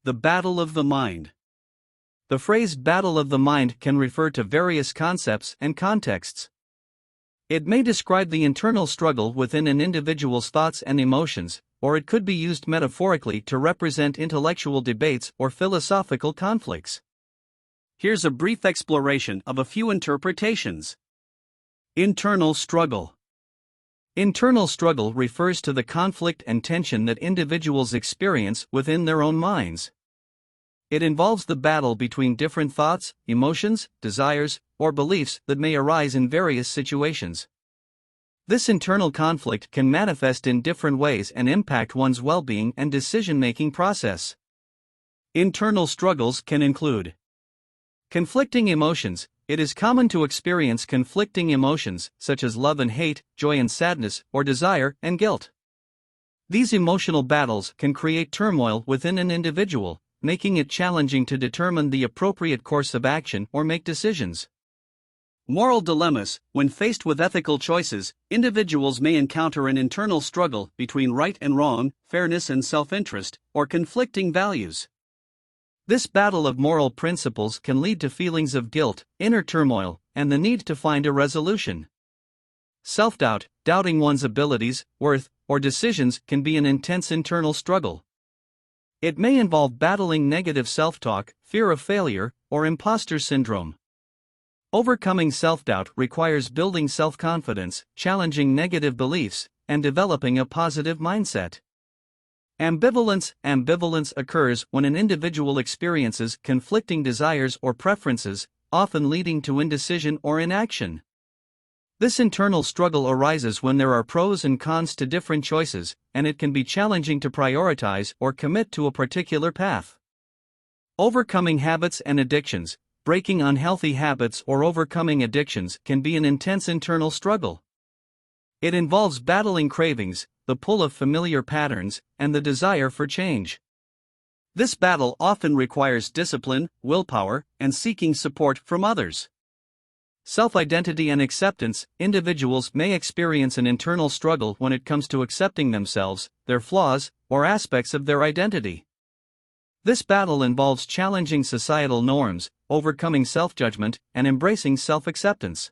The battle of the mind. The phrase battle of the mind can refer to various concepts and contexts. It may describe the internal struggle within an individual's thoughts and emotions, or it could be used metaphorically to represent intellectual debates or philosophical conflicts. Here's a brief exploration of a few interpretations. Internal struggle. Internal struggle refers to the conflict and tension that individuals experience within their own minds. It involves the battle between different thoughts, emotions, desires, or beliefs that may arise in various situations. This internal conflict can manifest in different ways and impact one's well-being and decision-making process. Internal struggles can include conflicting emotions. It is common to experience conflicting emotions, such as love and hate, joy and sadness, or desire and guilt. These emotional battles can create turmoil within an individual, making it challenging to determine the appropriate course of action or make decisions. Moral dilemmas. When faced with ethical choices, individuals may encounter an internal struggle between right and wrong, fairness and self-interest, or conflicting values. This battle of moral principles can lead to feelings of guilt, inner turmoil, and the need to find a resolution. Self-doubt, doubting one's abilities, worth, or decisions can be an intense internal struggle. It may involve battling negative self-talk, fear of failure, or imposter syndrome. Overcoming self-doubt requires building self-confidence, challenging negative beliefs, and developing a positive mindset. Ambivalence. Ambivalence occurs when an individual experiences conflicting desires or preferences, often leading to indecision or inaction. This internal struggle arises when there are pros and cons to different choices, and it can be challenging to prioritize or commit to a particular path. Overcoming habits and addictions. Breaking unhealthy habits or overcoming addictions can be an intense internal struggle. It involves battling cravings, the pull of familiar patterns, and the desire for change. This battle often requires discipline, willpower, and seeking support from others. Self-identity and acceptance. Individuals may experience an internal struggle when it comes to accepting themselves, their flaws, or aspects of their identity. This battle involves challenging societal norms, overcoming self-judgment, and embracing self-acceptance.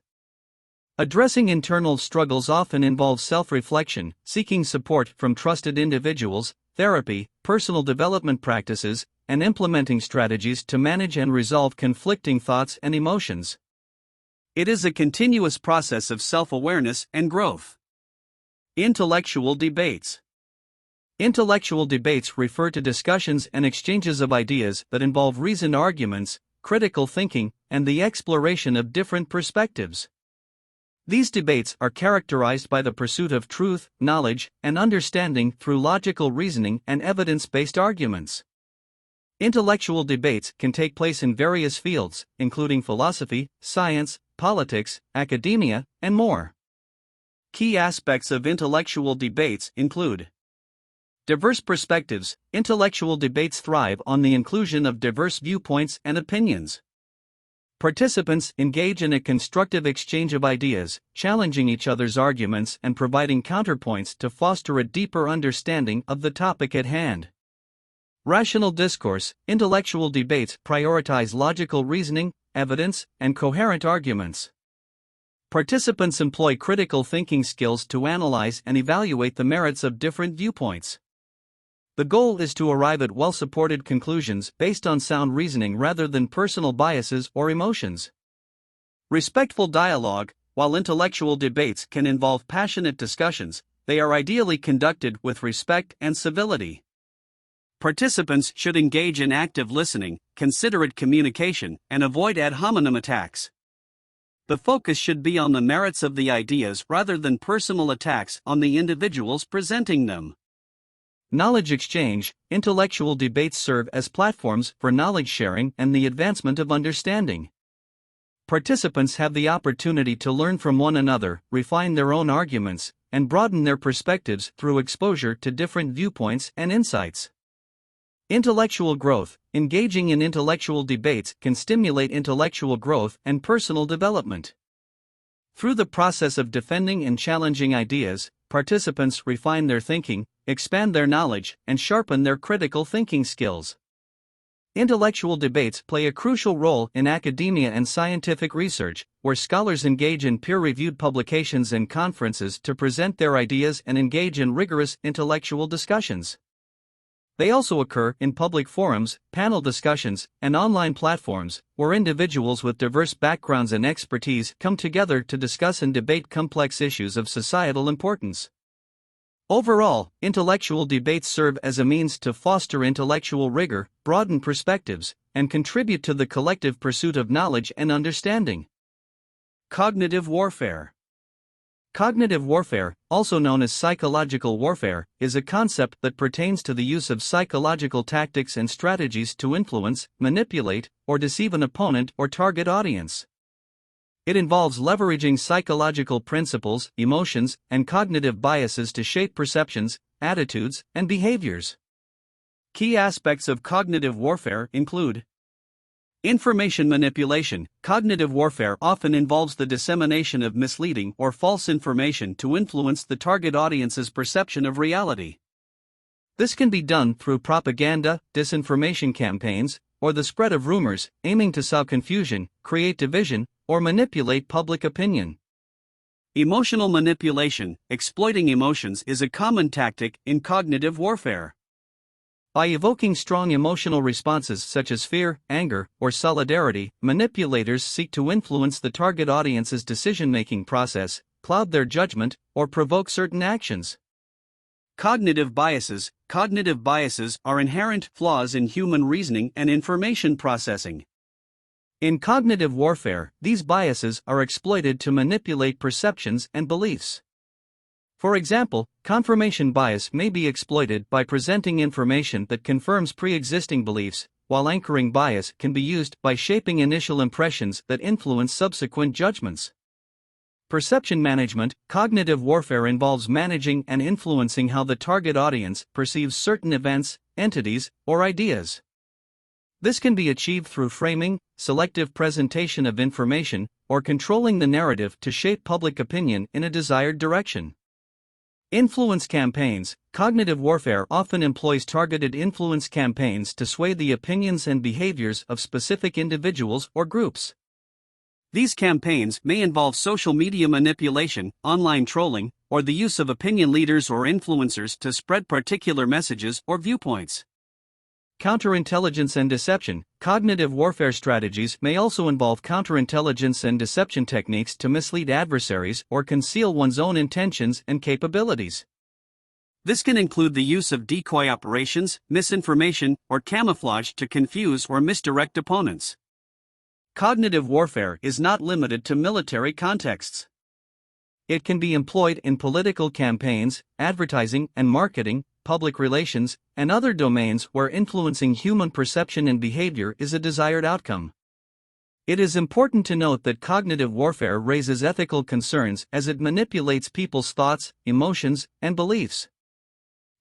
Addressing internal struggles often involves self-reflection, seeking support from trusted individuals, therapy, personal development practices, and implementing strategies to manage and resolve conflicting thoughts and emotions. It is a continuous process of self-awareness and growth. Intellectual debates. Intellectual debates refer to discussions and exchanges of ideas that involve reasoned arguments, critical thinking, and the exploration of different perspectives. These debates are characterized by the pursuit of truth, knowledge, and understanding through logical reasoning and evidence-based arguments. Intellectual debates can take place in various fields, including philosophy, science, politics, academia, and more. Key aspects of intellectual debates include diverse perspectives. Intellectual debates thrive on the inclusion of diverse viewpoints and opinions. Participants engage in a constructive exchange of ideas, challenging each other's arguments and providing counterpoints to foster a deeper understanding of the topic at hand. Rational discourse. Intellectual debates prioritize logical reasoning, evidence, and coherent arguments. Participants employ critical thinking skills to analyze and evaluate the merits of different viewpoints. The goal is to arrive at well-supported conclusions based on sound reasoning rather than personal biases or emotions. Respectful dialogue. While intellectual debates can involve passionate discussions, they are ideally conducted with respect and civility. Participants should engage in active listening, considerate communication, and avoid ad hominem attacks. The focus should be on the merits of the ideas rather than personal attacks on the individuals presenting them. Knowledge exchange. Intellectual debates serve as platforms for knowledge sharing and the advancement of understanding. Participants have the opportunity to learn from one another, refine their own arguments, and broaden their perspectives through exposure to different viewpoints and insights. Intellectual growth. Engaging in intellectual debates can stimulate intellectual growth and personal development. Through the process of defending and challenging ideas, participants refine their thinking, expand their knowledge, and sharpen their critical thinking skills. Intellectual debates play a crucial role in academia and scientific research, where scholars engage in peer-reviewed publications and conferences to present their ideas and engage in rigorous intellectual discussions. They also occur in public forums, panel discussions, and online platforms, where individuals with diverse backgrounds and expertise come together to discuss and debate complex issues of societal importance. Overall, intellectual debates serve as a means to foster intellectual rigor, broaden perspectives, and contribute to the collective pursuit of knowledge and understanding. Cognitive warfare. Cognitive warfare, also known as psychological warfare, is a concept that pertains to the use of psychological tactics and strategies to influence, manipulate, or deceive an opponent or target audience. It involves leveraging psychological principles, emotions, and cognitive biases to shape perceptions, attitudes, and behaviors. Key aspects of cognitive warfare include information manipulation. Cognitive warfare often involves the dissemination of misleading or false information to influence the target audience's perception of reality. This can be done through propaganda, disinformation campaigns, or the spread of rumors, aiming to sow confusion, create division, or manipulate public opinion. Emotional manipulation. Exploiting emotions is a common tactic in cognitive warfare. By evoking strong emotional responses such as fear, anger, or solidarity, manipulators seek to influence the target audience's decision-making process, cloud their judgment, or provoke certain actions. Cognitive biases. Cognitive biases are inherent flaws in human reasoning and information processing. In cognitive warfare, these biases are exploited to manipulate perceptions and beliefs. For example, confirmation bias may be exploited by presenting information that confirms pre-existing beliefs, while anchoring bias can be used by shaping initial impressions that influence subsequent judgments. Perception management. Cognitive warfare involves managing and influencing how the target audience perceives certain events, entities, or ideas. This can be achieved through framing, selective presentation of information, or controlling the narrative to shape public opinion in a desired direction. Influence campaigns. Cognitive warfare often employs targeted influence campaigns to sway the opinions and behaviors of specific individuals or groups. These campaigns may involve social media manipulation, online trolling, or the use of opinion leaders or influencers to spread particular messages or viewpoints. Counterintelligence and deception. Cognitive warfare strategies may also involve counterintelligence and deception techniques to mislead adversaries or conceal one's own intentions and capabilities. This can include the use of decoy operations, misinformation, or camouflage to confuse or misdirect opponents. Cognitive warfare is not limited to military contexts. It can be employed in political campaigns, advertising and marketing, public relations, and other domains where influencing human perception and behavior is a desired outcome. It is important to note that cognitive warfare raises ethical concerns as it manipulates people's thoughts, emotions, and beliefs.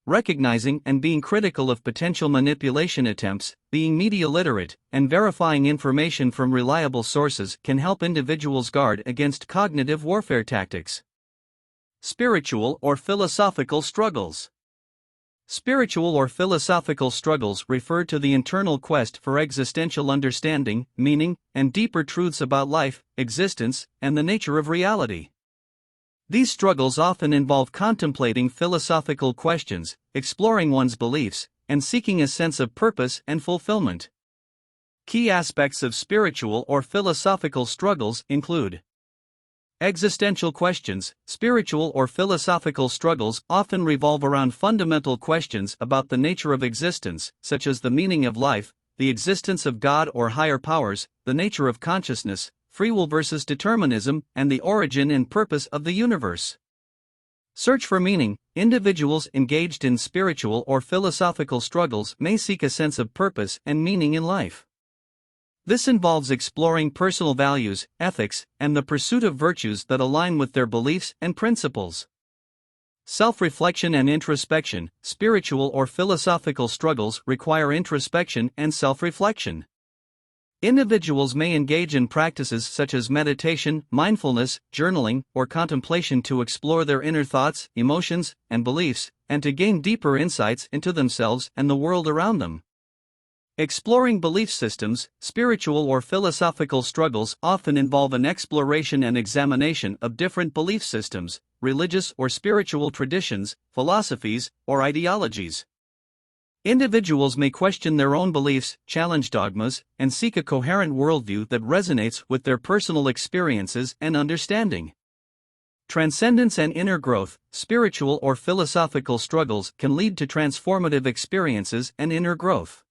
Recognizing and being critical of potential manipulation attempts, being media literate, and verifying information from reliable sources can help individuals guard against cognitive warfare tactics. Spiritual or philosophical struggles. Spiritual or philosophical struggles refer to the internal quest for existential understanding, meaning, and deeper truths about life, existence, and the nature of reality. These struggles often involve contemplating philosophical questions, exploring one's beliefs, and seeking a sense of purpose and fulfillment. Key aspects of spiritual or philosophical struggles include existential questions. Spiritual or philosophical struggles often revolve around fundamental questions about the nature of existence, such as the meaning of life, the existence of God or higher powers, the nature of consciousness, free will versus determinism, and the origin and purpose of the universe. Search for meaning. Individuals engaged in spiritual or philosophical struggles may seek a sense of purpose and meaning in life. This involves exploring personal values, ethics, and the pursuit of virtues that align with their beliefs and principles. Self-reflection and introspection. Spiritual or philosophical struggles require introspection and self-reflection. Individuals may engage in practices such as meditation, mindfulness, journaling, or contemplation to explore their inner thoughts, emotions, and beliefs, and to gain deeper insights into themselves and the world around them. Exploring belief systems, spiritual or philosophical struggles often involve an exploration and examination of different belief systems, religious or spiritual traditions, philosophies, or ideologies. Individuals may question their own beliefs, challenge dogmas, and seek a coherent worldview that resonates with their personal experiences and understanding. Transcendence and inner growth, spiritual or philosophical struggles can lead to transformative experiences and inner growth.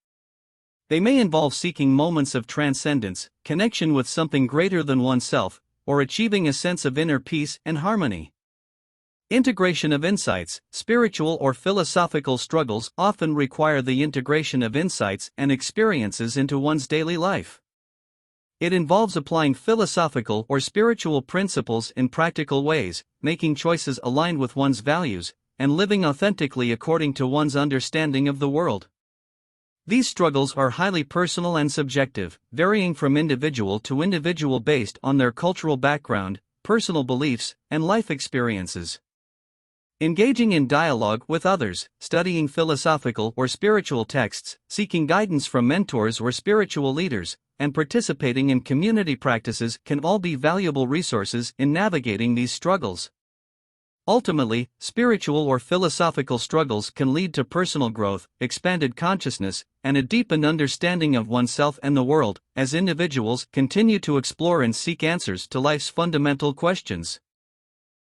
They may involve seeking moments of transcendence, connection with something greater than oneself, or achieving a sense of inner peace and harmony. Integration of insights, spiritual or philosophical struggles often require the integration of insights and experiences into one's daily life. It involves applying philosophical or spiritual principles in practical ways, making choices aligned with one's values, and living authentically according to one's understanding of the world. These struggles are highly personal and subjective, varying from individual to individual based on their cultural background, personal beliefs, and life experiences. Engaging in dialogue with others, studying philosophical or spiritual texts, seeking guidance from mentors or spiritual leaders, and participating in community practices can all be valuable resources in navigating these struggles. Ultimately, spiritual or philosophical struggles can lead to personal growth, expanded consciousness, and a deepened understanding of oneself and the world, as individuals continue to explore and seek answers to life's fundamental questions.